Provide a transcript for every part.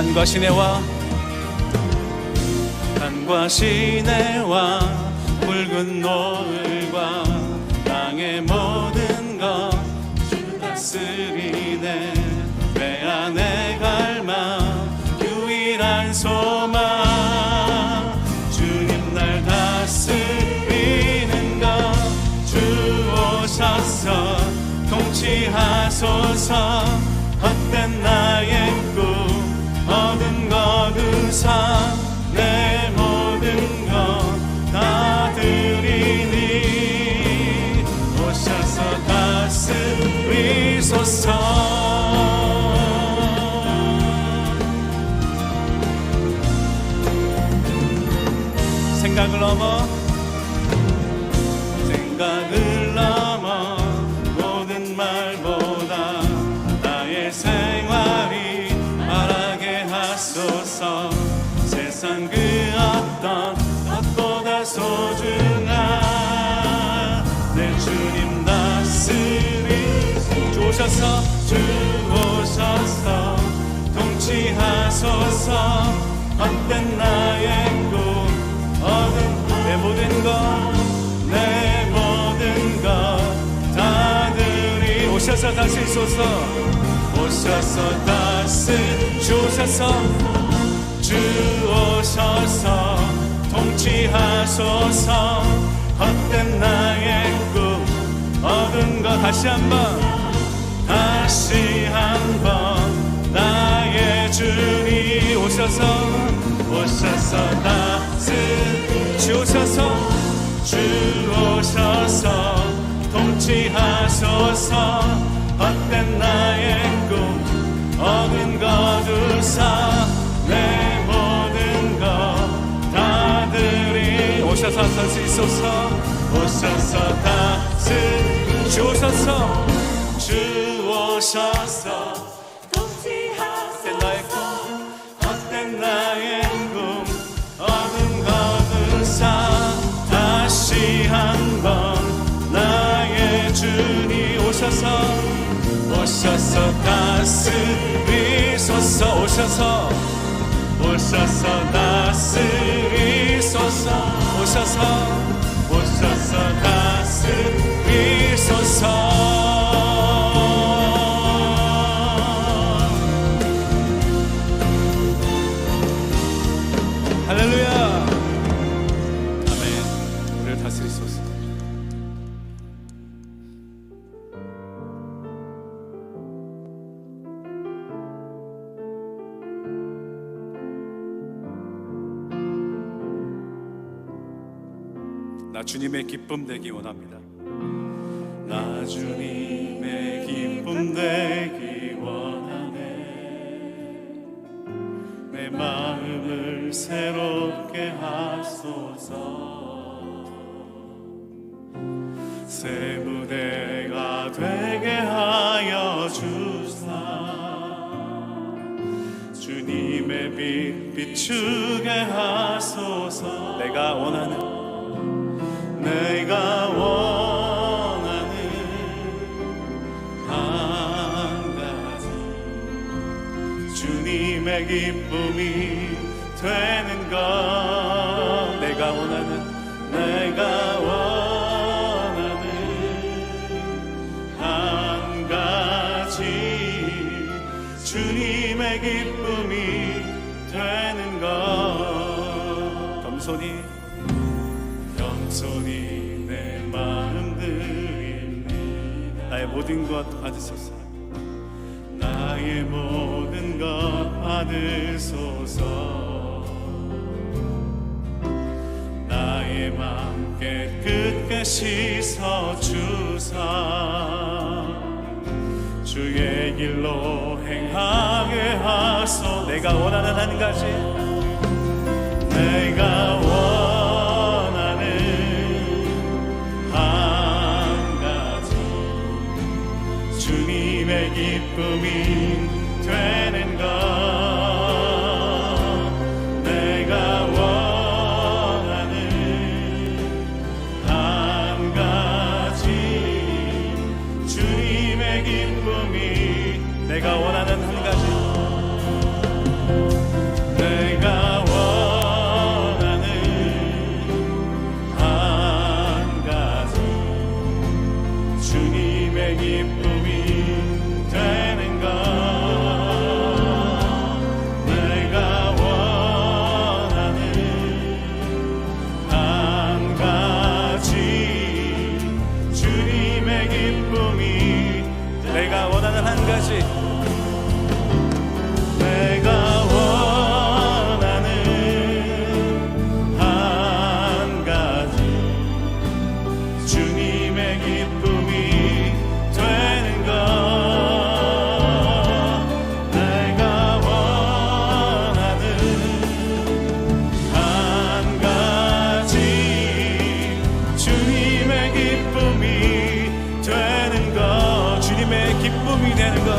산과 시내와 붉은 노을과 땅의 모든 것 주 다스리네. 내 안에 갈망 유일한 소망 주님 날 다스리는 것 주 오셔서 통치하소서. 헛된 나의 꿈 얻은 거두사 내 모든 것 다 드리니 오셔서 다스리소서. 생각을 넘어 모든 말보다 나의 생활이 바라게 하소서. 세상 그 어떤 것보다 소중한 내 주님 다스리소서. 주 오셔서 통치하소서. 헛된 나의 꿈 얻은 내 모든 것 다 드리 오셔서 다스리소서. 오셔서 다스리소서. 주 오셔서 통치하소서. 헛된 나의 꿈 얻은 것 다시 한번 나의 주님 오셔서 다스리소서. 주 오셔서 통치하소서. 헛된 나의 꿈 얻은 거두사 내 모든 것 다 드리 오셔서 다스리소서. 오셔서 다스리소서. 주 오셔서 통치하소서. 헛된 나의 꿈 얻은 거두사 다시 한번 나의 주님 오셔서 다스리소서. 오셔서 다스리소서. 오셔서 다스리소서. 할렐루야. 아멘. 우리를 다스리소서. 나 주님의 기쁨 되기 원합니다. 나 주님의 기쁨 되기 원하네. 내 마음을 새롭게 하소서. 새 무대가 되게 하여 주사. 주님의 빛 비추게 하소서. 내가 원하는 한 가지 주님의 기쁨이 되는 것. 내가 원하는 한 가지 주님의 기쁨이 되는 것. 겸손히 내 마음 드립니다. 나의 모든 것 받으소서. 나의 모든 것 받으소서. 나의 맘 깨끗게 씻어 주사. 주의 길로 행하게 하소. 내가 원하는 한 가지 주님의 기쁨이 되는 것. 내가 원하는 한 가지 주님의 기쁨이. 내가 원하는 한 가지 가지 내가 원하는 한 가지 주님의 기쁨이 되는 것 내가 원하는 한 가지 주님의 기쁨이 되는 것 주님의 기쁨이 되는 것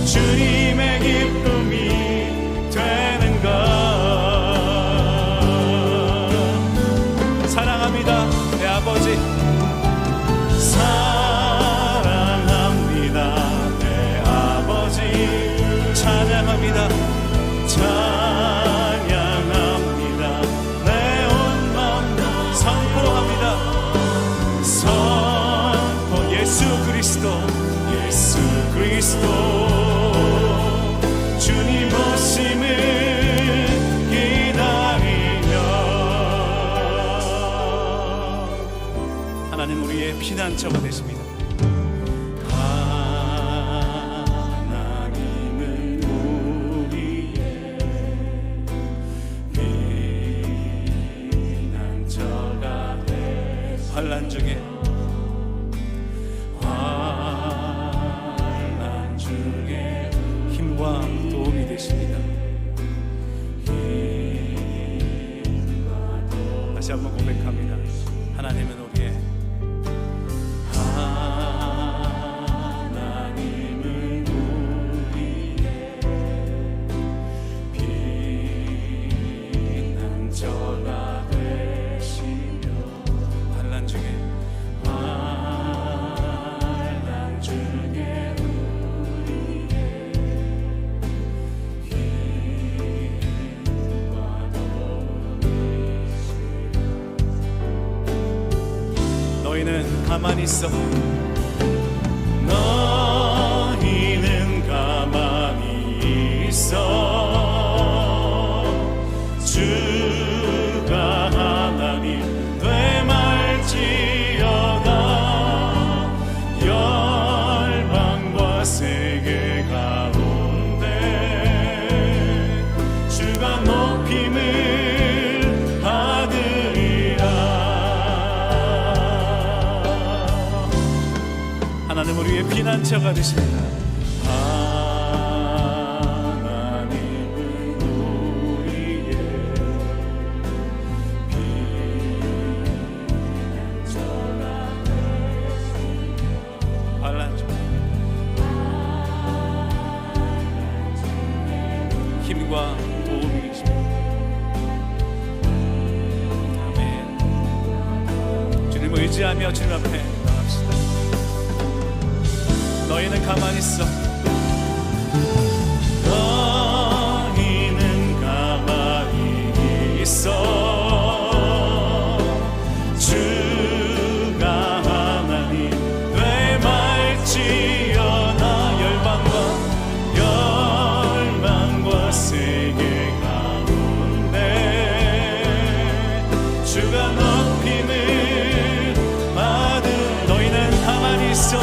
주님의 기쁨이 되는 것 사랑합니다 내 아버지 사랑합니다 내 아버지 찬양합니다 찬양합니다 내 온 마음 선포합니다 선포 예수 그리스도 주님 오심을 기다리며 하나님 우리의 피난처가 되십니다. 하나님은 우리의 피난처가 되시며 환난 중에 힘과 도움이 되십니다. 다시 한번 고백합니다. 하나님은 우리의 피난처가 되시며 환난 중에 너희는 가만히 있어 너희는 가만히 있어 주가 하나님 되말지어다 열방과 세계 가운데 주가 높임을 받으리라 하나님 우리의 피난처가 되십니다. 하나님은 우리의 피난처가 환난 중에 힘과 도움이 되십니다. 아멘. 주님을 의지하며 주님 앞에 나갑시다. 너희는 가만히 있어 너희는 가만히 있어 주가 하나님 되말지어다 열방과 세계 가운데 주가 높임을 받은 너희는 가만히 있어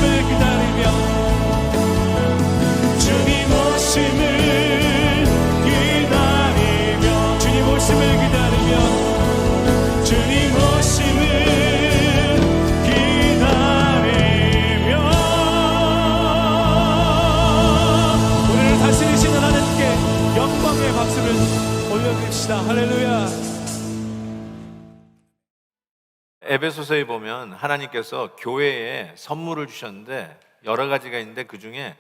오심을 기다리며 주님 오심을 기다리며 주님 오심을 기다리며 주님 오심을 기다리며 오늘 다스리시는 하나님께 영광의 박수를 올려드립시다. 할렐루야. 에베소서에 보면 하나님께서 교회에 선물을 주셨는데 여러 가지가 있는데 그 중에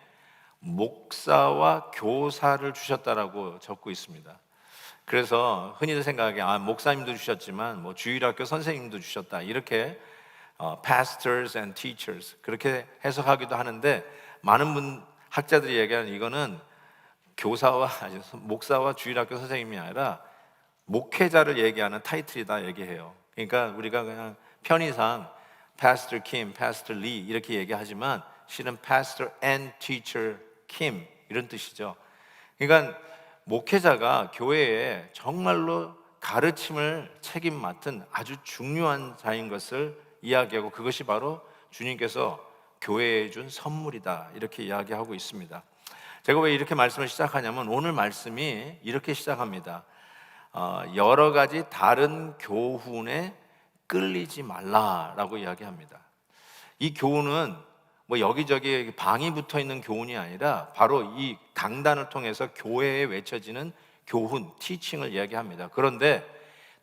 목사와 교사를 주셨다라고 적고 있습니다. 그래서 흔히들 생각하기에 목사님도 주셨지만 뭐 주일학교 선생님도 주셨다 이렇게 pastors and teachers 그렇게 해석하기도 하는데 많은 학자들이 얘기하는 이거는 목사와 주일학교 선생님이 아니라 목회자를 얘기하는 타이틀이다 얘기해요. 그러니까 우리가 그냥 편의상 Pastor Kim, Pastor Lee 이렇게 얘기하지만 실은 Pastor and Teacher Kim 이런 뜻이죠. 그러니까 목회자가 교회에 정말로 가르침을 책임 맡은 아주 중요한 자인 것을 이야기하고 그것이 바로 주님께서 교회에 준 선물이다 이렇게 이야기하고 있습니다. 제가 왜 이렇게 말씀을 시작하냐면 오늘 말씀이 이렇게 시작합니다. 여러 가지 다른 교훈에 끌리지 말라라고 이야기합니다. 이 교훈은 뭐 여기저기 방이 붙어 있는 교훈이 아니라 바로 이 강단을 통해서 교회에 외쳐지는 교훈, 티칭을 이야기합니다. 그런데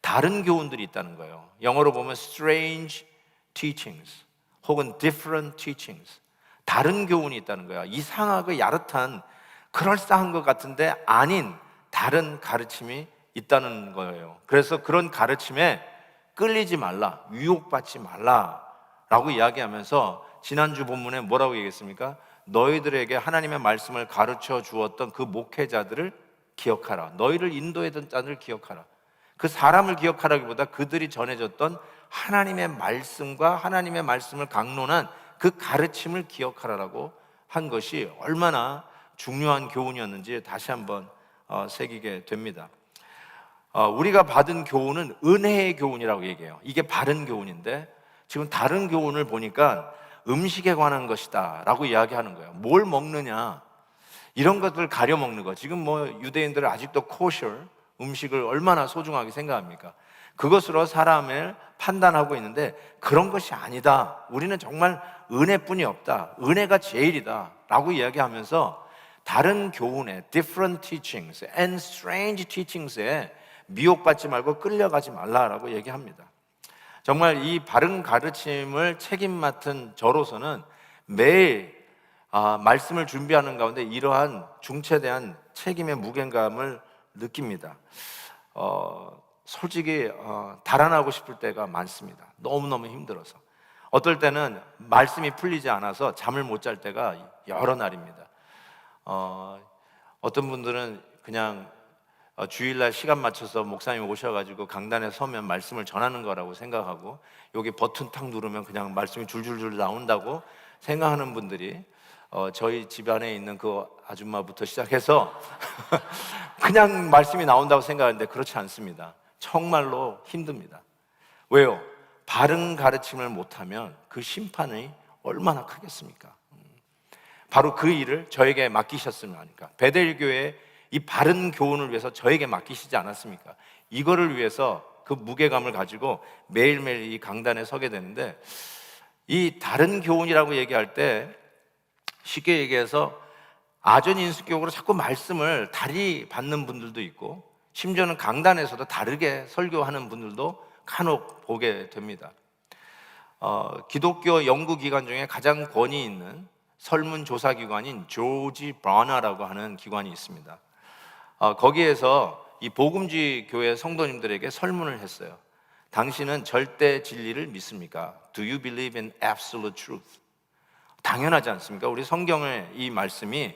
다른 교훈들이 있다는 거예요. 영어로 보면 strange teachings 혹은 different teachings, 다른 교훈이 있다는 거야. 이상하고 야릇한 그럴싸한 것 같은데 아닌 다른 가르침이 있다는 거예요. 그래서 그런 가르침에 끌리지 말라, 유혹받지 말라라고 이야기하면서 지난주 본문에 뭐라고 얘기했습니까? 너희들에게 하나님의 말씀을 가르쳐 주었던 그 목회자들을 기억하라. 너희를 인도했던 자들을 기억하라. 그 사람을 기억하라기보다 그들이 전해줬던 하나님의 말씀과 하나님의 말씀을 강론한 그 가르침을 기억하라라고 한 것이 얼마나 중요한 교훈이었는지 다시 한번 새기게 됩니다. 우리가 받은 교훈은 은혜의 교훈이라고 얘기해요. 이게 바른 교훈인데 지금 다른 교훈을 보니까 음식에 관한 것이다 라고 이야기하는 거예요. 뭘 먹느냐 이런 것들을 가려 먹는 거. 지금 뭐 유대인들은 아직도 코셔 음식을 얼마나 소중하게 생각합니까? 그것으로 사람을 판단하고 있는데 그런 것이 아니다. 우리는 정말 은혜뿐이 없다. 은혜가 제일이다 라고 이야기하면서 다른 교훈에 different teachings and strange teachings에 미혹받지 말고 끌려가지 말라라고 얘기합니다. 정말 이 바른 가르침을 책임 맡은 저로서는 매일 말씀을 준비하는 가운데 이러한 중체대한 책임의 무게감을 느낍니다. 솔직히 달아나고 싶을 때가 많습니다. 너무너무 힘들어서. 어떨 때는 말씀이 풀리지 않아서 잠을 못 잘 때가 여러 날입니다. 어떤 분들은 그냥 주일날 시간 맞춰서 목사님 오셔가지고 강단에 서면 말씀을 전하는 거라고 생각하고 여기 버튼 탁 누르면 그냥 말씀이 줄줄줄 나온다고 생각하는 분들이 저희 집안에 있는 그 아줌마부터 시작해서 그냥 말씀이 나온다고 생각하는데 그렇지 않습니다. 정말로 힘듭니다. 왜요? 바른 가르침을 못하면 그 심판이 얼마나 크겠습니까? 바로 그 일을 저에게 맡기셨으면 하니까. 베델교회 이 바른 교훈을 위해서 저에게 맡기시지 않았습니까? 이거를 위해서 그 무게감을 가지고 매일매일 이 강단에 서게 되는데 이 다른 교훈이라고 얘기할 때 쉽게 얘기해서 아전인수격으로 자꾸 말씀을 다리 받는 분들도 있고 심지어는 강단에서도 다르게 설교하는 분들도 간혹 보게 됩니다. 기독교 연구기관 중에 가장 권위 있는 설문조사기관인 조지 버너라고 하는 기관이 있습니다. 거기에서 이 복음주의 교회 성도님들에게 설문을 했어요. 당신은 절대 진리를 믿습니까? Do you believe in absolute truth? 당연하지 않습니까? 우리 성경의 이 말씀이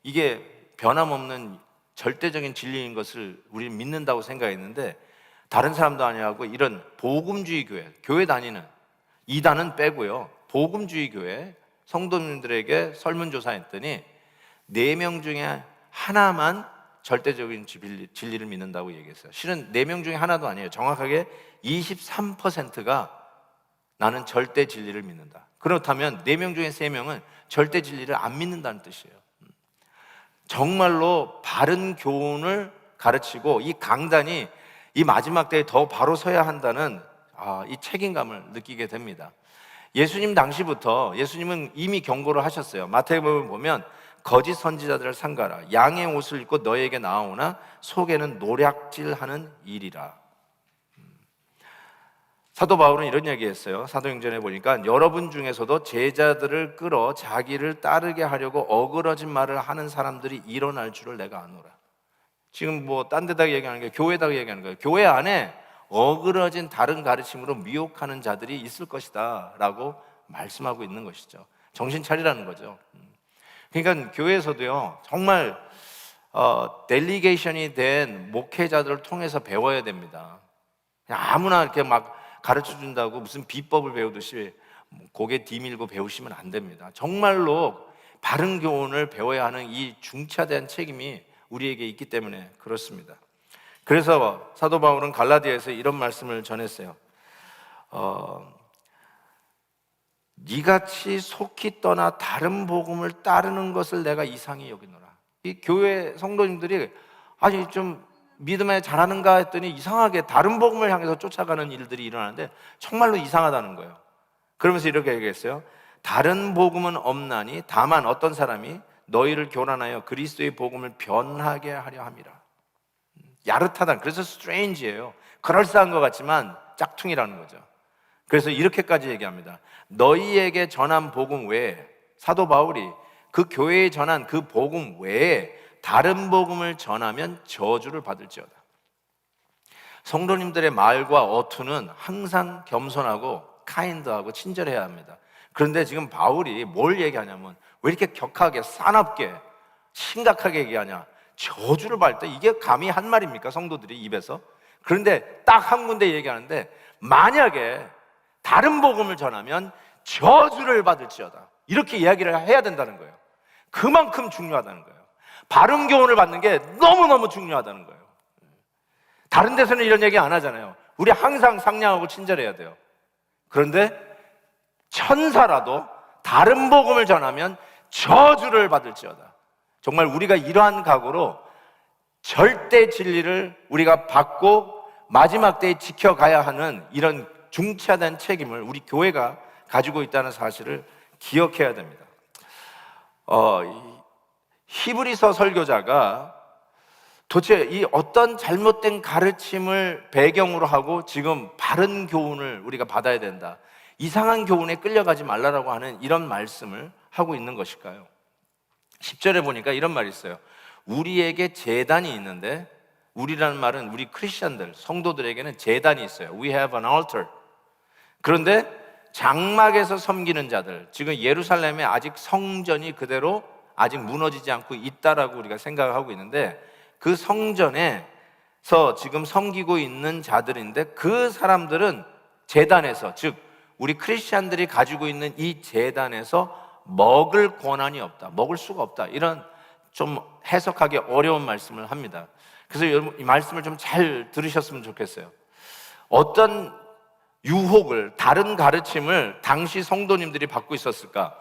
이게 변함없는 절대적인 진리인 것을 우리는 믿는다고 생각했는데 다른 사람도 아니하고 이런 복음주의 교회 다니는 이단은 빼고요. 복음주의 교회 성도님들에게 설문조사했더니 4명 중에 하나만 절대적인 진리를 믿는다고 얘기했어요. 실은 4명 중에 하나도 아니에요. 정확하게 23%가 나는 절대 진리를 믿는다. 그렇다면 4명 중에 3명은 절대 진리를 안 믿는다는 뜻이에요. 정말로 바른 교훈을 가르치고 이 강단이 이 마지막 때에 더 바로 서야 한다는 이 책임감을 느끼게 됩니다. 예수님 당시부터 예수님은 이미 경고를 하셨어요. 마태복음 보면 거짓 선지자들을 삼가라. 양의 옷을 입고 너에게 나오나 속에는 노략질하는 일이라. 사도 바울은 이런 얘기했어요. 사도행전에 보니까 여러분 중에서도 제자들을 끌어 자기를 따르게 하려고 어그러진 말을 하는 사람들이 일어날 줄을 내가 아노라. 지금 뭐 딴 데다가 얘기하는 게 교회에다가 얘기하는 거예요. 교회 안에 어그러진 다른 가르침으로 미혹하는 자들이 있을 것이다 라고 말씀하고 있는 것이죠. 정신 차리라는 거죠. 그러니까 교회에서도요, 정말 델리게이션이 된 목회자들을 통해서 배워야 됩니다. 그냥 아무나 이렇게 막 가르쳐 준다고 무슨 비법을 배우듯이 고개 뒤밀고 배우시면 안 됩니다. 정말로 바른 교훈을 배워야 하는 이 중차대한 책임이 우리에게 있기 때문에 그렇습니다. 그래서 사도 바울은 갈라디아에서 이런 말씀을 전했어요. 니같이 속히 떠나 다른 복음을 따르는 것을 내가 이상히 여기노라. 이 교회 성도님들이 아니 좀 믿음에 잘하는가 했더니 이상하게 다른 복음을 향해서 쫓아가는 일들이 일어나는데 정말로 이상하다는 거예요. 그러면서 이렇게 얘기했어요. 다른 복음은 없나니 다만 어떤 사람이 너희를 교란하여 그리스도의 복음을 변하게 하려 함이라. 야릇하다. 그래서 strange예요. 그럴싸한 것 같지만 짝퉁이라는 거죠. 그래서 이렇게까지 얘기합니다. 너희에게 전한 복음 외에, 사도 바울이 그 교회에 전한 그 복음 외에 다른 복음을 전하면 저주를 받을지어다. 성도님들의 말과 어투는 항상 겸손하고 카인드하고 친절해야 합니다. 그런데 지금 바울이 뭘 얘기하냐면 왜 이렇게 격하게 사납게 심각하게 얘기하냐. 저주를 받을 때 이게 감히 한 말입니까? 성도들이 입에서. 그런데 딱 한 군데 얘기하는데 만약에 다른 복음을 전하면 저주를 받을지어다. 이렇게 이야기를 해야 된다는 거예요. 그만큼 중요하다는 거예요. 바른 교훈을 받는 게 너무너무 중요하다는 거예요. 다른 데서는 이런 얘기 안 하잖아요. 우리 항상 상냥하고 친절해야 돼요. 그런데 천사라도 다른 복음을 전하면 저주를 받을지어다. 정말 우리가 이러한 각오로 절대 진리를 우리가 받고 마지막 때에 지켜가야 하는 이런 중차대한 책임을 우리 교회가 가지고 있다는 사실을 기억해야 됩니다. 히브리서 설교자가 도대체 이 어떤 잘못된 가르침을 배경으로 하고 지금 바른 교훈을 우리가 받아야 된다, 이상한 교훈에 끌려가지 말라라고 하는 이런 말씀을 하고 있는 것일까요? 10절에 보니까 이런 말이 있어요. 우리에게 제단이 있는데, 우리라는 말은 우리 크리스천들, 성도들에게는 제단이 있어요. We have an altar. 그런데 장막에서 섬기는 자들, 지금 예루살렘에 아직 성전이 그대로 아직 무너지지 않고 있다라고 우리가 생각을 하고 있는데, 그 성전에서 지금 섬기고 있는 자들인데 그 사람들은 제단에서, 즉 우리 크리스찬들이 가지고 있는 이 제단에서 먹을 권한이 없다, 먹을 수가 없다, 이런 좀 해석하기 어려운 말씀을 합니다. 그래서 여러분 이 말씀을 좀 잘 들으셨으면 좋겠어요. 어떤 유혹을, 다른 가르침을 당시 성도님들이 받고 있었을까?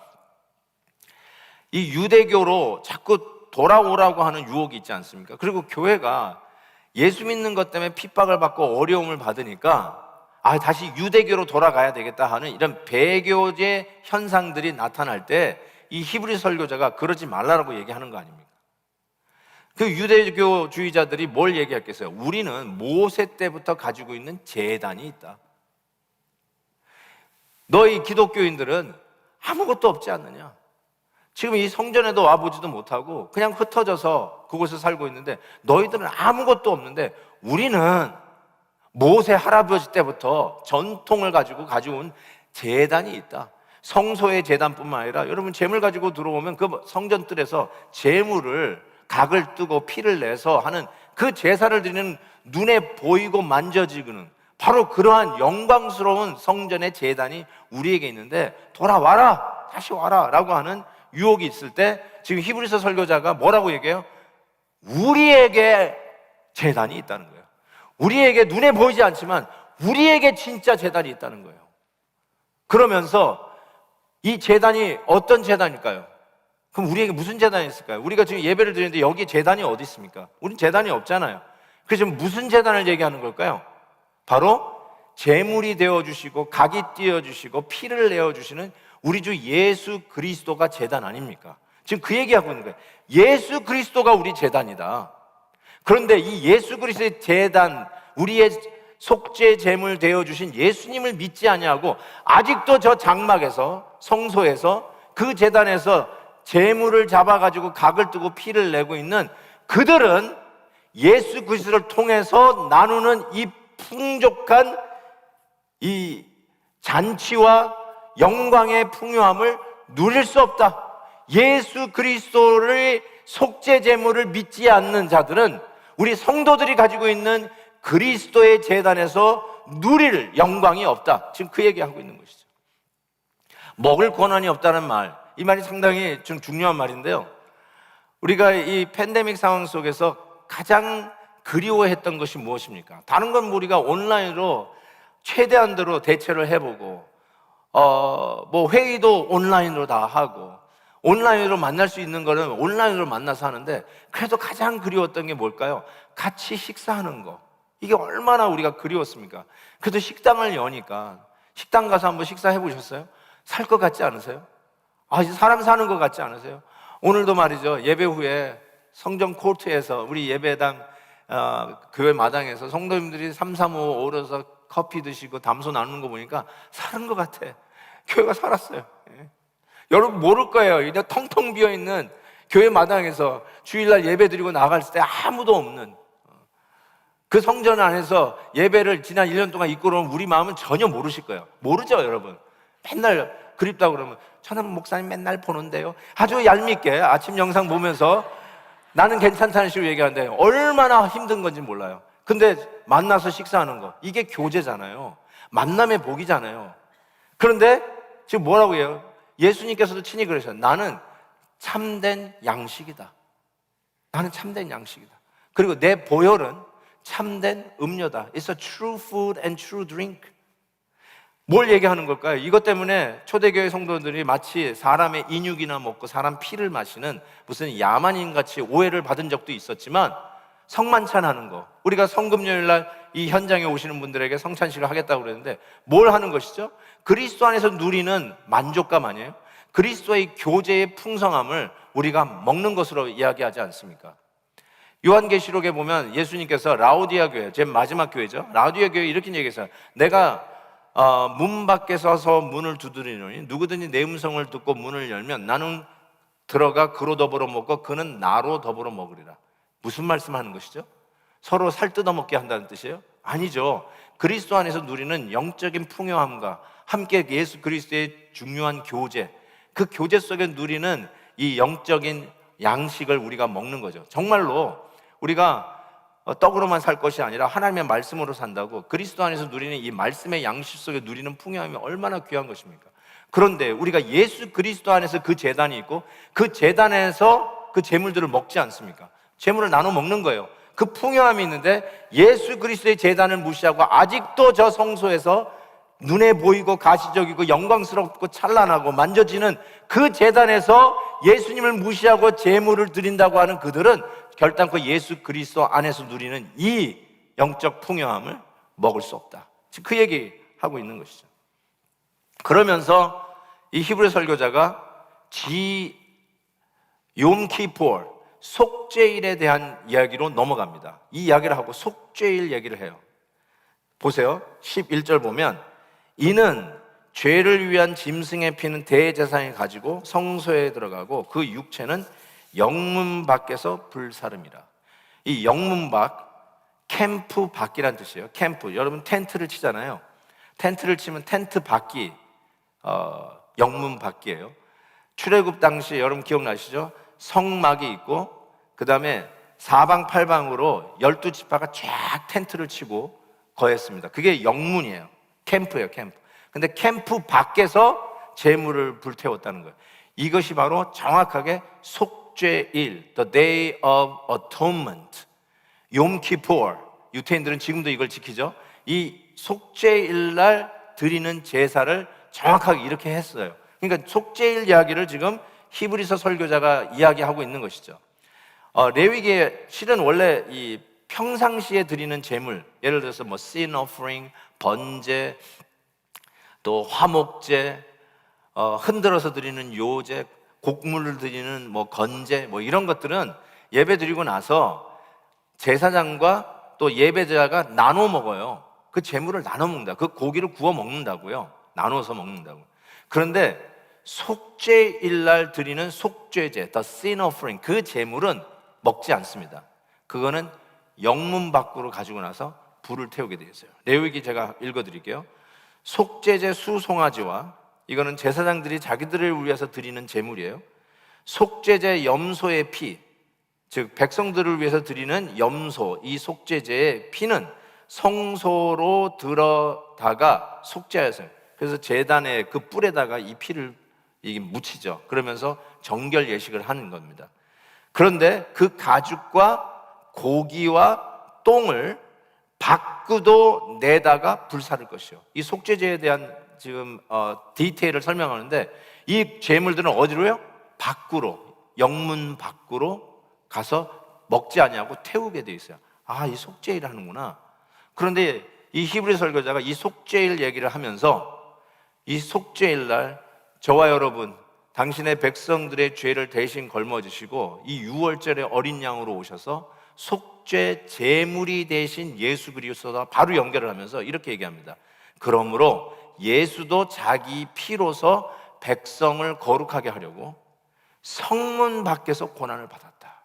이 유대교로 자꾸 돌아오라고 하는 유혹이 있지 않습니까? 그리고 교회가 예수 믿는 것 때문에 핍박을 받고 어려움을 받으니까 다시 유대교로 돌아가야 되겠다 하는 이런 배교제 현상들이 나타날 때 이 히브리 설교자가 그러지 말라라고 얘기하는 거 아닙니까? 그 유대교주의자들이 뭘 얘기했겠어요? 우리는 모세 때부터 가지고 있는 제단이 있다. 너희 기독교인들은 아무것도 없지 않느냐? 지금 이 성전에도 와보지도 못하고 그냥 흩어져서 그곳에 살고 있는데 너희들은 아무것도 없는데 우리는 모세 할아버지 때부터 전통을 가지고 온 제단이 있다. 성소의 제단뿐만 아니라 여러분 제물 가지고 들어오면 그 성전뜰에서 제물을 각을 뜨고 피를 내서 하는 그 제사를 드리는 눈에 보이고 만져지는 바로 그러한 영광스러운 성전의 제단이 우리에게 있는데 돌아와라, 다시 와라 라고 하는 유혹이 있을 때 지금 히브리서 설교자가 뭐라고 얘기해요? 우리에게 제단이 있다는 거예요. 우리에게 눈에 보이지 않지만 우리에게 진짜 제단이 있다는 거예요. 그러면서 이 제단이 어떤 제단일까요? 그럼 우리에게 무슨 제단이 있을까요? 우리가 지금 예배를 드리는데 여기 제단이 어디 있습니까? 우린 제단이 없잖아요. 그래서 지금 무슨 제단을 얘기하는 걸까요? 바로 제물이 되어주시고 각이 띄어주시고 피를 내어주시는 우리 주 예수 그리스도가 제단 아닙니까? 지금 그 얘기하고 있는 거예요. 예수 그리스도가 우리 제단이다. 그런데 이 예수 그리스도의 제단, 우리의 속죄 제물 되어주신 예수님을 믿지 아니하고 아직도 저 장막에서, 성소에서, 그 제단에서 제물을 잡아가지고 각을 뜨고 피를 내고 있는 그들은 예수 그리스도를 통해서 나누는 이 풍족한 이 잔치와 영광의 풍요함을 누릴 수 없다. 예수 그리스도의 속죄 제물을 믿지 않는 자들은 우리 성도들이 가지고 있는 그리스도의 제단에서 누릴 영광이 없다. 지금 그 얘기하고 있는 것이죠. 먹을 권한이 없다는 말, 이 말이 상당히 좀 중요한 말인데요. 우리가 이 팬데믹 상황 속에서 가장 그리워했던 것이 무엇입니까? 다른 건 우리가 온라인으로 최대한대로 대처를 해보고 뭐 회의도 온라인으로 다 하고 온라인으로 만날 수 있는 거는 온라인으로 만나서 하는데, 그래도 가장 그리웠던 게 뭘까요? 같이 식사하는 거. 이게 얼마나 우리가 그리웠습니까? 그래도 식당을 여니까 식당 가서 한번 식사해 보셨어요? 살 것 같지 않으세요? 사람 사는 것 같지 않으세요? 오늘도 말이죠, 예배 후에 성전 코트에서 우리 예배당 교회 마당에서 성도님들이 3, 3, 5 오러서 커피 드시고 담소 나누는 거 보니까 사는 것 같아. 교회가 살았어요. 여러분 모를 거예요. 이제 텅텅 비어있는 교회 마당에서 주일날 예배 드리고 나갈 때 아무도 없는 그 성전 안에서 예배를 지난 1년 동안 이끌어온 우리 마음은 전혀 모르실 거예요. 모르죠, 여러분. 맨날 그립다고 그러면 저는 목사님 맨날 보는데요. 아주 얄밉게 아침 영상 보면서 나는 괜찮다는 식으로 얘기하는데 얼마나 힘든 건지 몰라요. 근데 만나서 식사하는 거, 이게 교제잖아요. 만남의 복이잖아요. 그런데 지금 뭐라고 해요? 예수님께서도 친히 그러셨어요. 나는 참된 양식이다. 나는 참된 양식이다. 그리고 내 보혈은 참된 음료다. It's a true food and true drink. 뭘 얘기하는 걸까요? 이것 때문에 초대교회 성도들이 마치 사람의 인육이나 먹고 사람 피를 마시는 무슨 야만인같이 오해를 받은 적도 있었지만, 성만찬하는 거, 우리가 성금요일날 이 현장에 오시는 분들에게 성찬식을 하겠다고 그랬는데 뭘 하는 것이죠? 그리스도 안에서 누리는 만족감 아니에요? 그리스도의 교제의 풍성함을 우리가 먹는 것으로 이야기하지 않습니까? 요한계시록에 보면 예수님께서 라오디아 교회, 제 마지막 교회죠, 라오디아 교회 이렇게 얘기했어요. 내가 문 밖에 서서 문을 두드리노니 누구든지 내 음성을 듣고 문을 열면 나는 들어가 그로 더불어 먹고 그는 나로 더불어 먹으리라. 무슨 말씀하는 것이죠? 서로 살 뜯어먹게 한다는 뜻이에요? 아니죠. 그리스도 안에서 누리는 영적인 풍요함과 함께 예수 그리스도의 중요한 교제, 그 교제 속에 누리는 이 영적인 양식을 우리가 먹는 거죠. 정말로 우리가 떡으로만 살 것이 아니라 하나님의 말씀으로 산다고 그리스도 안에서 누리는 이 말씀의 양식 속에 누리는 풍요함이 얼마나 귀한 것입니까? 그런데 우리가 예수 그리스도 안에서 그 제단이 있고 그 제단에서 그 제물들을 먹지 않습니까? 제물을 나눠 먹는 거예요. 그 풍요함이 있는데 예수 그리스도의 제단을 무시하고 아직도 저 성소에서 눈에 보이고 가시적이고 영광스럽고 찬란하고 만져지는 그 제단에서 예수님을 무시하고 제물을 드린다고 하는 그들은 결단코 예수 그리스도 안에서 누리는 이 영적 풍요함을 먹을 수 없다. 지금 그 얘기하고 있는 것이죠. 그러면서 이 히브리 설교자가 욤키포르, 속죄일에 대한 이야기로 넘어갑니다. 이 이야기를 하고 속죄일 얘기를 해요. 보세요. 11절 보면 이는 죄를 위한 짐승의 피는 대제사장이 가지고 성소에 들어가고 그 육체는 영문 밖에서 불사름이라. 이 영문 밖, 캠프 밖이란 뜻이에요. 캠프, 여러분 텐트를 치잖아요. 텐트를 치면 텐트 밖이 영문 밖이에요. 출애굽 당시 여러분 기억나시죠? 성막이 있고 그 다음에 사방팔방으로 12지파가 쫙 텐트를 치고 거했습니다. 그게 영문이에요. 캠프예요, 캠프. 근데 캠프 밖에서 제물을 불태웠다는 거예요. 이것이 바로 정확하게 속죄일, the day of atonement, 욤키포르. 유태인들은 지금도 이걸 지키죠. 이 속죄일날 드리는 제사를 정확하게 이렇게 했어요. 그러니까 속죄일 이야기를 지금 히브리서 설교자가 이야기하고 있는 것이죠. 레위기에 실은 원래 이 평상시에 드리는 제물, 예를 들어서 뭐 sin offering, 번제, 또 화목제, 흔들어서 드리는 요제, 곡물을 드리는 뭐 건제, 뭐 이런 것들은 예배 드리고 나서 제사장과 또 예배자가 나눠 먹어요. 그 제물을 나눠 먹는다. 그 고기를 구워 먹는다고요. 나눠서 먹는다고. 그런데 속죄일 날 드리는 속죄제, the sin offering, 그 제물은 먹지 않습니다. 그거는 영문 밖으로 가지고 나서 불을 태우게 되어 있어요. 레위기 제가 읽어드릴게요. 속죄제 수송아지와, 이거는 제사장들이 자기들을 위해서 드리는 제물이에요. 속죄제 염소의 피, 즉 백성들을 위해서 드리는 염소, 이 속죄제의 피는 성소로 들어다가 속죄하였어요. 그래서 제단의 그 뿔에다가 이 피를 이게 묻히죠. 그러면서 정결 예식을 하는 겁니다. 그런데 그 가죽과 고기와 똥을 밖으로 내다가 불사를 것이요. 이 속죄제에 대한 지금 디테일을 설명하는데, 이 제물들은 어디로요? 밖으로, 영문 밖으로 가서 먹지 아니하고 태우게 돼 있어요. 아, 이 속죄일 하는구나. 그런데 이 히브리 설교자가 이 속죄일 얘기를 하면서, 이 속죄일 날 저와 여러분, 당신의 백성들의 죄를 대신 걸머지시고 이 유월절에 어린 양으로 오셔서 속죄 제물이 되신 예수 그리스도와 바로 연결을 하면서 이렇게 얘기합니다. 그러므로 예수도 자기 피로서 백성을 거룩하게 하려고 성문 밖에서 고난을 받았다.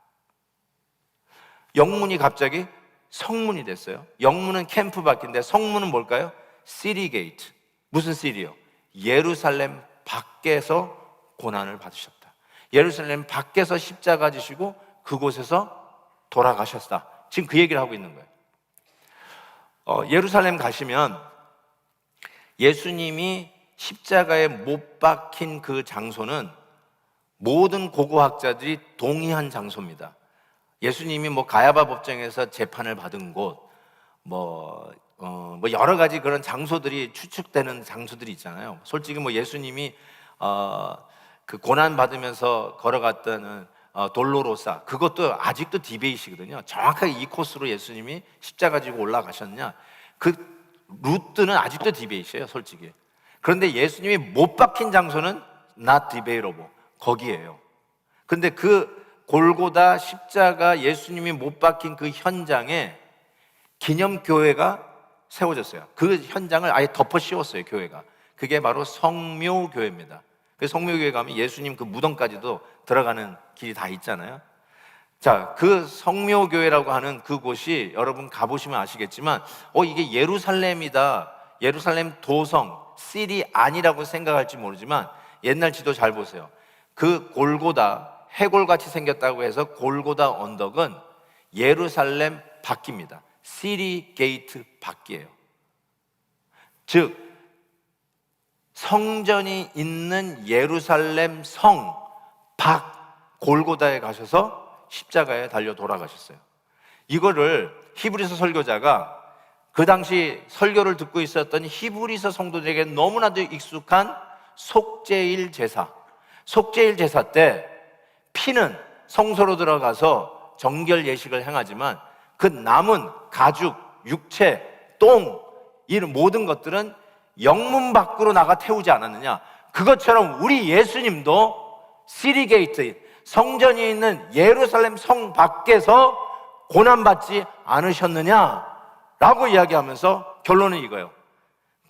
영문이 갑자기 성문이 됐어요. 영문은 캠프 밖인데 성문은 뭘까요? 시티 게이트. 무슨 시리요? 예루살렘 밖에서 고난을 받으셨다. 예루살렘 밖에서 십자가 지시고 그곳에서 돌아가셨다. 지금 그 얘기를 하고 있는 거예요. 예루살렘 가시면 예수님이 십자가에 못 박힌 그 장소는 모든 고고학자들이 동의한 장소입니다. 예수님이 뭐 가야바 법정에서 재판을 받은 곳, 뭐 여러 가지 그런 장소들이 추측되는 장소들이 있잖아요. 솔직히 뭐 예수님이 그 고난 받으면서 걸어갔던 돌로로사, 그것도 아직도 디베이트이거든요. 정확하게 이 코스로 예수님이 십자가 지고 올라가셨냐, 그 루트는 아직도 디베이트예요, 솔직히. 그런데 예수님이 못 박힌 장소는 not debatable, 거기에요. 근데 그 골고다 십자가 예수님이 못 박힌 그 현장에 기념교회가 세워졌어요. 그 현장을 아예 덮어 씌웠어요, 교회가. 그게 바로 성묘교회입니다. 그 성묘교회 가면 예수님 그 무덤까지도 들어가는 길이 다 있잖아요. 자, 그 성묘교회라고 하는 그곳이 여러분 가보시면 아시겠지만, 이게 예루살렘이다, 예루살렘 도성, 시리 아니라고 생각할지 모르지만, 옛날 지도 잘 보세요. 그 골고다, 해골같이 생겼다고 해서 골고다 언덕은 예루살렘 밖입니다. 시리 게이트 밖이에요. 즉 성전이 있는 예루살렘 성 밖 골고다에 가셔서 십자가에 달려 돌아가셨어요. 이거를 히브리서 설교자가 그 당시 설교를 듣고 있었던 히브리서 성도들에게 너무나도 익숙한 속죄일 제사, 속죄일 제사 때 피는 성소로 들어가서 정결 예식을 행하지만 그 남은 가죽, 육체, 똥, 이런 모든 것들은 영문 밖으로 나가 태우지 않았느냐. 그것처럼 우리 예수님도 시리게이트, 성전이 있는 예루살렘 성 밖에서 고난받지 않으셨느냐라고 이야기하면서 결론은 이거예요.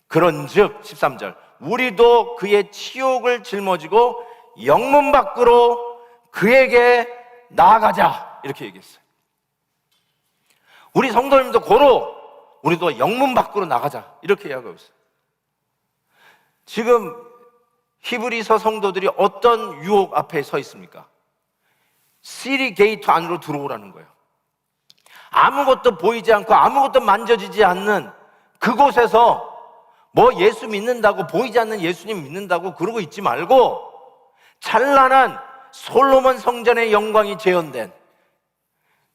그런즉 13절, 우리도 그의 치욕을 짊어지고 영문 밖으로 그에게 나아가자, 이렇게 얘기했어요. 우리 성도님도 고로 우리도 영문 밖으로 나가자, 이렇게 이야기하고 있어요. 지금 히브리서 성도들이 어떤 유혹 앞에 서 있습니까? 시리 게이트 안으로 들어오라는 거예요. 아무것도 보이지 않고 아무것도 만져지지 않는 그곳에서 뭐 예수 믿는다고, 보이지 않는 예수님 믿는다고 그러고 있지 말고, 찬란한 솔로몬 성전의 영광이 재현된,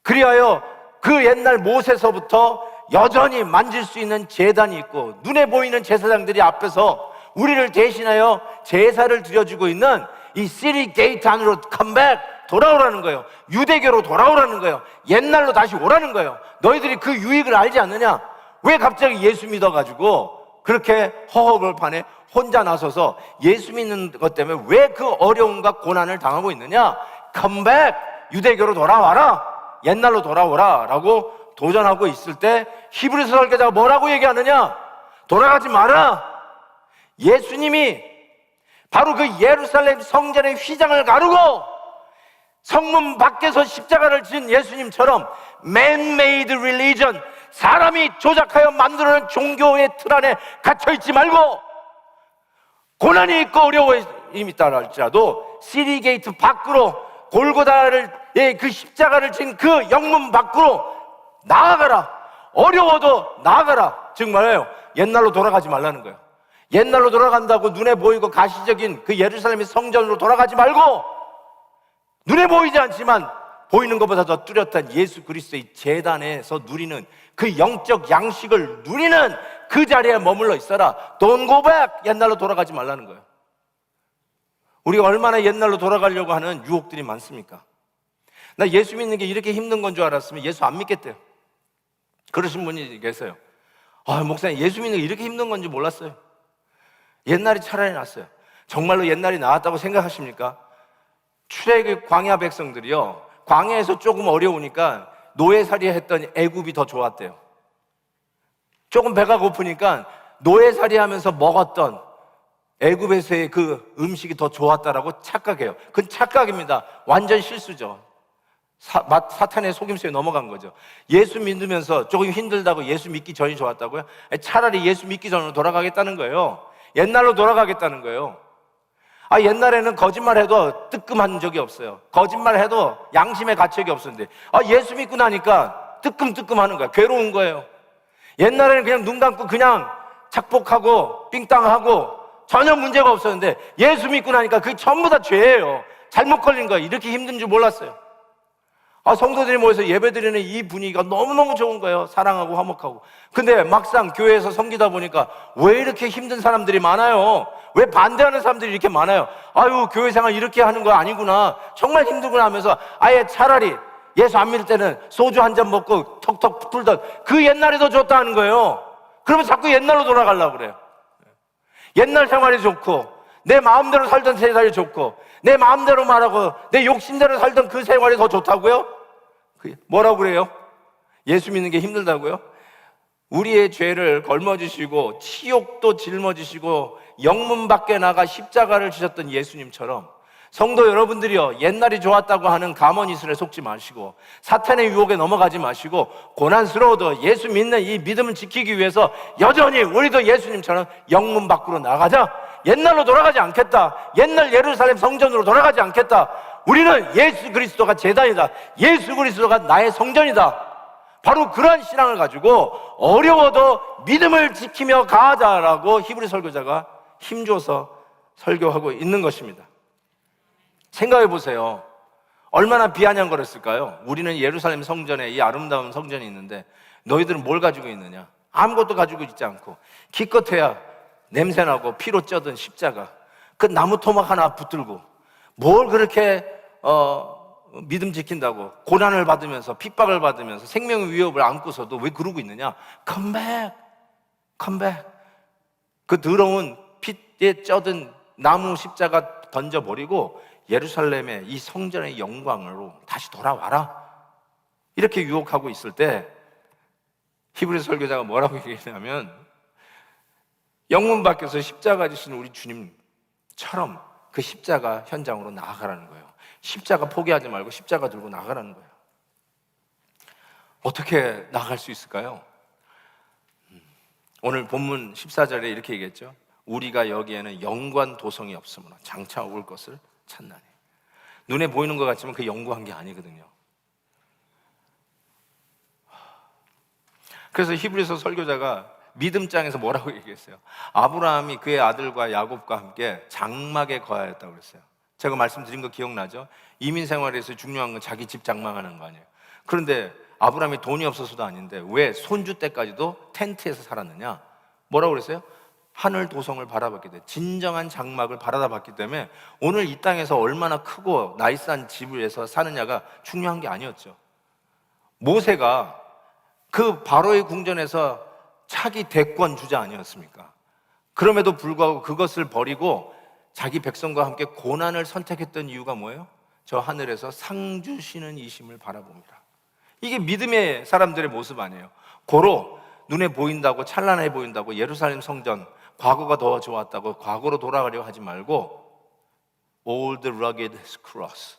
그리하여 그 옛날 모세서부터 여전히 만질 수 있는 제단이 있고 눈에 보이는 제사장들이 앞에서 우리를 대신하여 제사를 드려주고 있는 이 시리 게이트 안으로 컴백, 돌아오라는 거예요. 유대교로 돌아오라는 거예요. 옛날로 다시 오라는 거예요. 너희들이 그 유익을 알지 않느냐? 왜 갑자기 예수 믿어가지고 그렇게 허허벌판에 혼자 나서서 예수 믿는 것 때문에 왜 그 어려움과 고난을 당하고 있느냐? 컴백, 유대교로 돌아와라, 옛날로 돌아오라 라고 도전하고 있을 때 히브리서 설교자가 뭐라고 얘기하느냐? 돌아가지 마라. 예수님이 바로 그 예루살렘 성전의 휘장을 가르고 성문 밖에서 십자가를 진 예수님처럼 man-made religion, 사람이 조작하여 만들어낸 종교의 틀 안에 갇혀있지 말고 고난이 있고 어려움이 있다 할지라도 시리게이트 밖으로 골고다를 그 십자가를 진 그 영문 밖으로 나아가라. 어려워도 나아가라. 즉 말해요, 옛날로 돌아가지 말라는 거예요. 옛날로 돌아간다고 눈에 보이고 가시적인 그 예루살렘의 성전으로 돌아가지 말고 눈에 보이지 않지만 보이는 것보다 더 뚜렷한 예수 그리스도의 제단에서 누리는 그 영적 양식을 누리는 그 자리에 머물러 있어라. Don't go back. 옛날로 돌아가지 말라는 거예요. 우리가 얼마나 옛날로 돌아가려고 하는 유혹들이 많습니까? 나 예수 믿는 게 이렇게 힘든 건 줄 알았으면 예수 안 믿겠대요. 그러신 분이 계세요. 목사님, 예수 믿는 게 이렇게 힘든 건지 몰랐어요. 옛날이 차라리 낫어요. 정말로 옛날이 나았다고 생각하십니까? 출애굽 광야 백성들이요, 광야에서 조금 어려우니까 노예살이 했더니 애굽이 더 좋았대요. 조금 배가 고프니까 노예살이 하면서 먹었던 애굽에서의 그 음식이 더 좋았다라고 착각해요. 그건 착각입니다. 완전 실수죠. 사탄의 속임수에 넘어간 거죠. 예수 믿으면서 조금 힘들다고 예수 믿기 전이 좋았다고요? 차라리 예수 믿기 전으로 돌아가겠다는 거예요. 옛날로 돌아가겠다는 거예요. 옛날에는 거짓말해도 뜨끔한 적이 없어요. 거짓말해도 양심의 가책이 없었는데 예수 믿고 나니까 뜨끔뜨끔하는 거야. 괴로운 거예요. 옛날에는 그냥 눈 감고 그냥 착복하고 삥땅하고 전혀 문제가 없었는데 예수 믿고 나니까 그게 전부 다 죄예요. 잘못 걸린 거예요. 이렇게 힘든 줄 몰랐어요. 성도들이 모여서 예배드리는 이 분위기가 너무너무 좋은 거예요. 사랑하고 화목하고. 근데 막상 교회에서 섬기다 보니까 왜 이렇게 힘든 사람들이 많아요? 왜 반대하는 사람들이 이렇게 많아요? 교회 생활 이렇게 하는 거 아니구나, 정말 힘들구나 하면서 아예 차라리 예수 안 믿을 때는 소주 한 잔 먹고 턱턱 풀던 그 옛날이 더 좋다 하는 거예요. 그러면 자꾸 옛날로 돌아가려고 그래요. 옛날 생활이 좋고 내 마음대로 살던 세상이 좋고 내 마음대로 말하고 내 욕심대로 살던 그 생활이 더 좋다고요? 뭐라고 그래요? 예수 믿는 게 힘들다고요? 우리의 죄를 걸머지시고 치욕도 짊어지시고 영문 밖에 나가 십자가를 지셨던 예수님처럼 성도 여러분들이요, 옛날이 좋았다고 하는 가머니슬에 속지 마시고 사탄의 유혹에 넘어가지 마시고 고난스러워도 예수 믿는 이 믿음을 지키기 위해서 여전히 우리도 예수님처럼 영문 밖으로 나가자. 옛날로 돌아가지 않겠다. 옛날 예루살렘 성전으로 돌아가지 않겠다. 우리는 예수 그리스도가 제단이다. 예수 그리스도가 나의 성전이다. 바로 그런 신앙을 가지고 어려워도 믿음을 지키며 가자라고 히브리 설교자가 힘줘서 설교하고 있는 것입니다. 생각해 보세요. 얼마나 비아냥거렸을까요? 우리는 예루살렘 성전에 이 아름다운 성전이 있는데 너희들은 뭘 가지고 있느냐? 아무것도 가지고 있지 않고 기껏해야 냄새나고 피로 쪄든 십자가, 그 나무 토막 하나 붙들고 뭘 그렇게 믿음 지킨다고 고난을 받으면서 핍박을 받으면서 생명의 위협을 안고서도 왜 그러고 있느냐? 컴백, 컴백. 그 더러운 피에 쪄든 나무 십자가 던져버리고 예루살렘의 이 성전의 영광으로 다시 돌아와라. 이렇게 유혹하고 있을 때 히브리 설교자가 뭐라고 얘기했냐면, 영문 밖에서 십자가 지신 우리 주님처럼 그 십자가 현장으로 나아가라는 거예요. 십자가 포기하지 말고 십자가 들고 나아가라는 거예요. 어떻게 나아갈 수 있을까요? 오늘 본문 14절에 이렇게 얘기했죠. 우리가 여기에는 영관 도성이 없으므로 장차 올 것을 찾나니. 눈에 보이는 것 같지만 그 영구한 게 아니거든요. 그래서 히브리서 설교자가 믿음장에서 뭐라고 얘기했어요? 아브라함이 그의 아들과 야곱과 함께 장막에 거하였다고 그랬어요. 제가 말씀드린 거 기억나죠? 이민 생활에서 중요한 건 자기 집 장만하는 거 아니에요. 그런데 아브라함이 돈이 없어서도 아닌데 왜 손주 때까지도 텐트에서 살았느냐? 뭐라고 그랬어요? 하늘 도성을 바라봤기 때문에, 진정한 장막을 바라봤기 때문에 오늘 이 땅에서 얼마나 크고 나이스한 집에서 사느냐가 중요한 게 아니었죠. 모세가 그 바로의 궁전에서 차기 대권 주자 아니었습니까? 그럼에도 불구하고 그것을 버리고 자기 백성과 함께 고난을 선택했던 이유가 뭐예요? 저 하늘에서 상 주시는 이심을 바라봅니다. 이게 믿음의 사람들의 모습 아니에요. 고로 눈에 보인다고, 찬란해 보인다고 예루살렘 성전 과거가 더 좋았다고 과거로 돌아가려 하지 말고 Old rugged cross,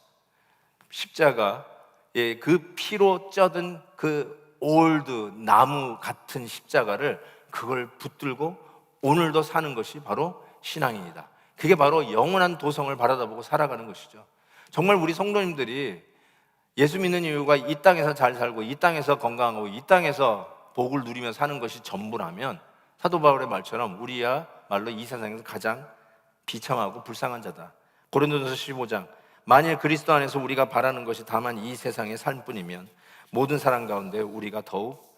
십자가, 그 피로 쪄든 그 올드 나무 같은 십자가를, 그걸 붙들고 오늘도 사는 것이 바로 신앙입니다. 그게 바로 영원한 도성을 바라다보고 살아가는 것이죠. 정말 우리 성도님들이 예수 믿는 이유가 이 땅에서 잘 살고 이 땅에서 건강하고 이 땅에서 복을 누리며 사는 것이 전부라면, 사도 바울의 말처럼 우리야말로 이 세상에서 가장 비참하고 불쌍한 자다. 고린도전서 15장, 만일 그리스도 안에서 우리가 바라는 것이 다만 이 세상의 삶뿐이면 모든 사람 가운데 우리가 더욱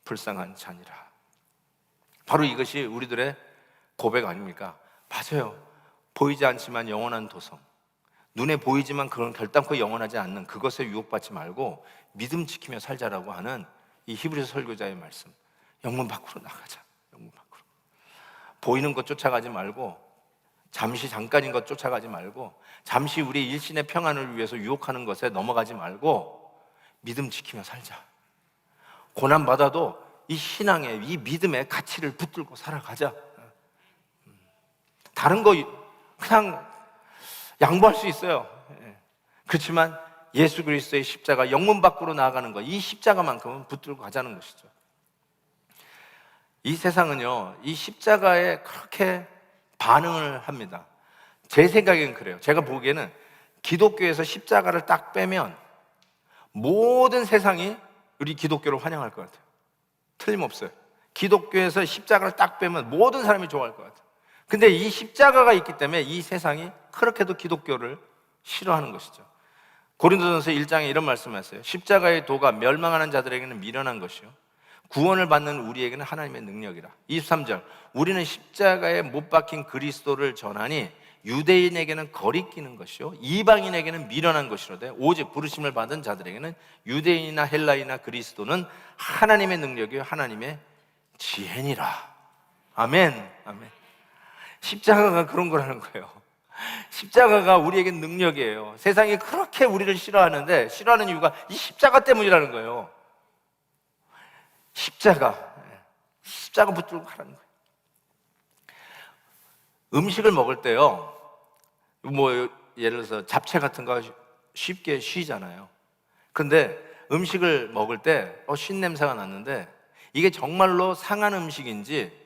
불쌍한 자니라. 바로 이것이 우리들의 고백 아닙니까? 맞아요. 보이지 않지만 영원한 도성, 눈에 보이지만 그건 결단코 영원하지 않는 그것에 유혹받지 말고 믿음 지키며 살자라고 하는 이 히브리서 설교자의 말씀. 영문 밖으로 나가자. 영문 밖으로. 보이는 것 쫓아가지 말고, 잠깐인 것 쫓아가지 말고, 잠시 우리 일신의 평안을 위해서 유혹하는 것에 넘어가지 말고 믿음 지키며 살자. 고난받아도 이 신앙의, 이 믿음의 가치를 붙들고 살아가자. 다른 거 그냥 양보할 수 있어요. 그렇지만 예수 그리스도의 십자가, 영문 밖으로 나아가는 것, 이 십자가만큼은 붙들고 가자는 것이죠. 이 세상은요, 이 십자가에 그렇게 반응을 합니다. 제 생각엔 그래요. 제가 보기에는 기독교에서 십자가를 딱 빼면 모든 세상이 우리 기독교를 환영할 것 같아요. 틀림없어요. 기독교에서 십자가를 딱 빼면 모든 사람이 좋아할 것 같아요. 근데 이 십자가가 있기 때문에 이 세상이 그렇게도 기독교를 싫어하는 것이죠. 고린도전서 1장에 이런 말씀을 했어요. 십자가의 도가 멸망하는 자들에게는 미련한 것이요, 구원을 받는 우리에게는 하나님의 능력이라. 23절, 우리는 십자가에 못 박힌 그리스도를 전하니 유대인에게는 거리끼는 것이요 이방인에게는 미련한 것이로되 오직 부르심을 받은 자들에게는 유대인이나 헬라이나 그리스도는 하나님의 능력이요 하나님의 지혜니라. 아멘. 아멘. 십자가가 그런 거라는 거예요. 십자가가 우리에게 능력이에요. 세상이 그렇게 우리를 싫어하는데, 싫어하는 이유가 이 십자가 때문이라는 거예요. 십자가 붙들고 가라는 거예요. 음식을 먹을 때요, 예를 들어서 잡채 같은 거 쉽게 쉬잖아요. 근데 음식을 먹을 때 쉰 냄새가 났는데 이게 정말로 상한 음식인지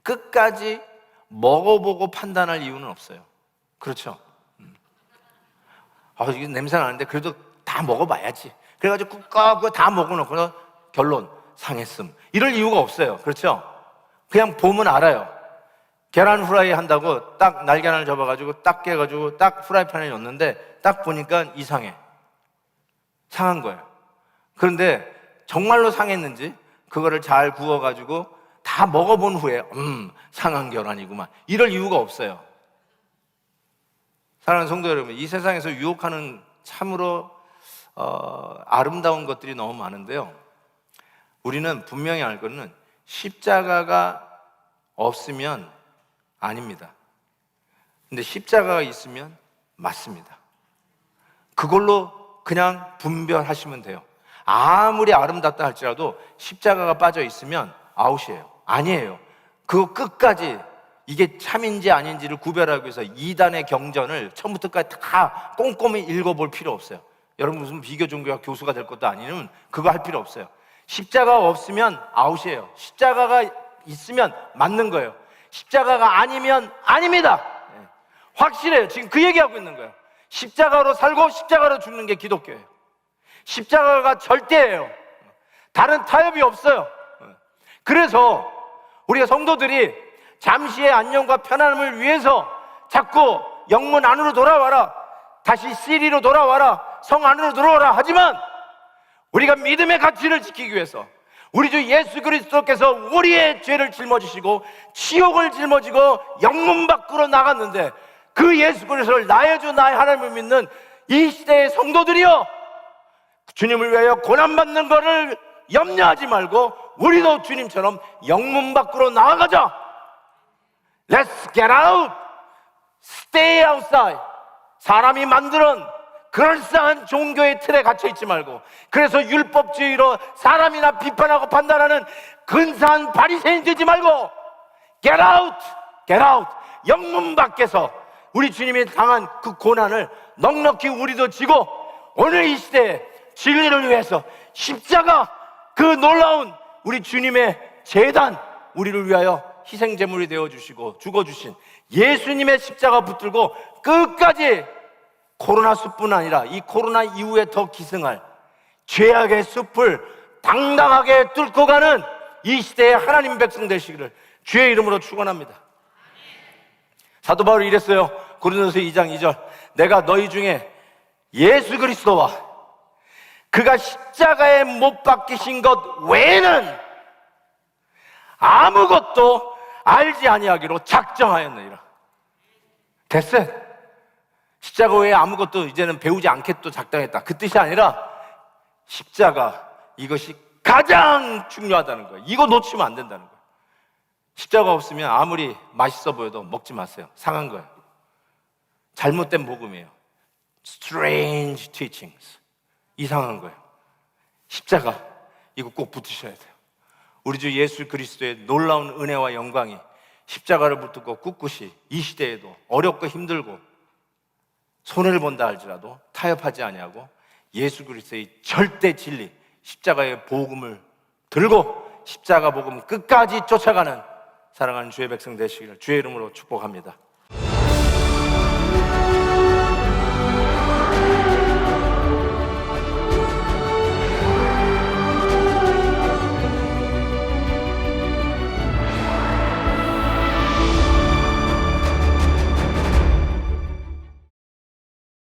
끝까지 먹어보고 판단할 이유는 없어요. 그렇죠? 이게 냄새가 나는데 그래도 다 먹어봐야지. 그래가지고 그거 다 먹어놓고 결론, 상했음. 이럴 이유가 없어요. 그렇죠? 그냥 보면 알아요. 계란 후라이 한다고 딱 날계란을 접어가지고 딱 깨가지고 딱 후라이팬에 넣는데 딱 보니까 이상해. 상한 거예요. 그런데 정말로 상했는지 그거를 잘 구워가지고 다 먹어본 후에 상한 계란이구만, 이럴 이유가 없어요. 사랑하는 성도 여러분, 이 세상에서 유혹하는 참으로 아름다운 것들이 너무 많은데요, 우리는 분명히 알 거는 십자가가 없으면 아닙니다. 근데 십자가가 있으면 맞습니다. 그걸로 그냥 분별하시면 돼요. 아무리 아름답다 할지라도 십자가가 빠져 있으면 아웃이에요. 아니에요. 그거 끝까지 이게 참인지 아닌지를 구별하기 위해서 2단의 경전을 처음부터까지 다 꼼꼼히 읽어볼 필요 없어요. 여러분 무슨 비교 종교학 교수가 될 것도 아니면 그거 할 필요 없어요. 십자가가 없으면 아웃이에요. 십자가가 있으면 맞는 거예요. 십자가가 아니면 아닙니다. 확실해요. 지금 그 얘기하고 있는 거예요. 십자가로 살고 십자가로 죽는 게 기독교예요. 십자가가 절대예요. 다른 타협이 없어요. 그래서 우리가 성도들이 잠시의 안녕과 편안함을 위해서 자꾸 영문 안으로 돌아와라, 다시 시리로 돌아와라, 성 안으로 들어오라 하지만, 우리가 믿음의 가치를 지키기 위해서, 우리 주 예수 그리스도께서 우리의 죄를 짊어지시고 지옥을 짊어지고 영문 밖으로 나갔는데, 그 예수 그리스도를 나의 주 나의 하나님을 믿는 이 시대의 성도들이여, 주님을 위하여 고난받는 것을 염려하지 말고 우리도 주님처럼 영문 밖으로 나아가자. Let's get out. Stay outside. 사람이 만드는 그럴싸한 종교의 틀에 갇혀있지 말고, 그래서 율법주의로 사람이나 비판하고 판단하는 근사한 바리새인 되지 말고 Get out! Get out! 영문 밖에서 우리 주님이 당한 그 고난을 넉넉히 우리도 지고, 오늘 이 시대에 진리를 위해서 십자가, 그 놀라운 우리 주님의 제단, 우리를 위하여 희생제물이 되어주시고 죽어주신 예수님의 십자가 붙들고 끝까지 코로나 숲뿐 아니라 이 코로나 이후에 더 기승할 죄악의 숲을 당당하게 뚫고 가는 이 시대의 하나님 백성 되시기를 주의 이름으로 축원합니다. 사도 바울이 이랬어요. 고린도서 2장 2절, 내가 너희 중에 예수 그리스도와 그가 십자가에 못 박히신 것 외에는 아무것도 알지 아니하기로 작정하였느니라. 됐어요. 십자가 외에 아무것도 이제는 배우지 않겠도 작정했다, 그 뜻이 아니라 십자가, 이것이 가장 중요하다는 거예요. 이거 놓치면 안 된다는 거예요. 십자가 없으면 아무리 맛있어 보여도 먹지 마세요. 상한 거예요. 잘못된 복음이에요. Strange teachings. 이상한 거예요. 십자가, 이거 꼭 붙으셔야 돼요. 우리 주 예수 그리스도의 놀라운 은혜와 영광이 십자가를 붙들고 꿋꿋이 이 시대에도 어렵고 힘들고 손해를 본다 할지라도 타협하지 아니하고 예수 그리스도의 절대 진리, 십자가의 복음을 들고 십자가 복음 끝까지 쫓아가는 사랑하는 주의 백성 되시기를 주의 이름으로 축복합니다.